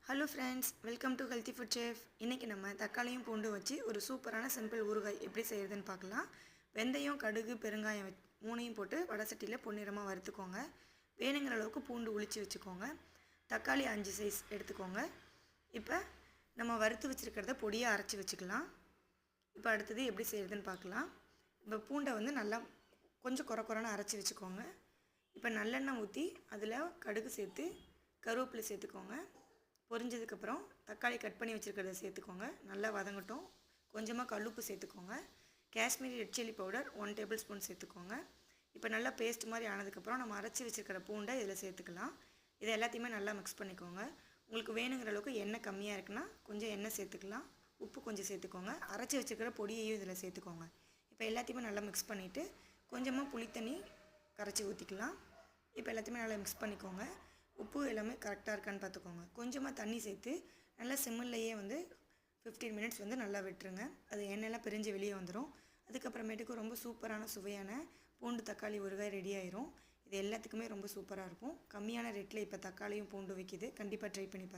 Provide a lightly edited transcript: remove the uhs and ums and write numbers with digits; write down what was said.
Hello friends, welcome to healthy food chef. இன்றைக்கி நம்ம தக்காளியும் பூண்டு வச்சு ஒரு சூப்பரான சிம்பிள் ஊறுகாய் எப்படி செய்கிறதுன்னு பார்க்கலாம். வெந்தயம், கடுகு, பெருங்காயம் மூணையும் போட்டு வடை சட்டியில் பொன்னிறமாக வறுத்துக்கோங்க. வேணுங்கிற அளவுக்கு பூண்டு உளித்து வச்சுக்கோங்க. தக்காளி 5 சைஸ் எடுத்துக்கோங்க. இப்போ நம்ம வறுத்து வச்சுருக்கிறத பொடியாக அரைச்சி வச்சுக்கலாம். இப்போ அடுத்தது எப்படி செய்கிறதுன்னு பார்க்கலாம். இப்போ பூண்டை நல்லா கொஞ்சம் குறைன்னு அரைச்சி வச்சுக்கோங்க. இப்போ நல்லெண்ணெய் ஊற்றி அதில் கடுகு சேர்த்து கருவேப்பிலை சேர்த்துக்கோங்க. பொரிஞ்சதுக்கப்புறம் தக்காளி கட் பண்ணி வச்சுருக்கிறத சேர்த்துக்கோங்க. நல்லா வதங்கட்டும். கொஞ்சமாக கல்லுப்பு சேர்த்துக்கோங்க. Kashmiri red chilli powder 1 table spoon சேர்த்துக்கோங்க. இப்போ நல்லா பேஸ்ட் மாதிரி ஆனதுக்கப்புறம் நம்ம அரைச்சி வச்சுருக்கிற பூண்டை இதில் சேர்த்துக்கலாம். இதை எல்லாத்தையுமே நல்லா மிக்ஸ் பண்ணிக்கோங்க. உங்களுக்கு வேணுங்கிற அளவுக்கு எண்ணெய் கம்மியாக இருக்குன்னா கொஞ்சம் எண்ணெய் சேர்த்துக்கலாம். உப்பு கொஞ்சம் சேர்த்துக்கோங்க. அரைச்சி வச்சுருக்கிற பொடியையும் இதில் சேர்த்துக்கோங்க. இப்போ எல்லாத்தையுமே நல்லா மிக்ஸ் பண்ணிவிட்டு கொஞ்சமாக புளித்தண்ணி கரைச்சி ஊற்றிக்கலாம். இப்போ எல்லாத்தையுமே நல்லா மிக்ஸ் பண்ணிக்கோங்க. உப்பு எல்லாமே கரெக்டாக இருக்கான்னு பார்த்துக்கோங்க. கொஞ்சமாக தண்ணி சேர்த்து நல்லா சிம்மில்லையே 15 மினிட்ஸ் நல்லா விட்டுருங்க. அது எண்ணெயெல்லாம் பிரிஞ்சு வெளியே வந்துடும். அதுக்கப்புறமேட்டுக்கு ரொம்ப சூப்பரான சுவையான பூண்டு தக்காளி ஊறுகாய் ரெடி ஆயிரும். இது எல்லாத்துக்குமே ரொம்ப சூப்பராக இருக்கும். கம்மியான ரேட்டில் இப்போ தக்காளியும் பூண்டு விற்கிது. கண்டிப்பாக ட்ரை பண்ணி பாருங்கள்.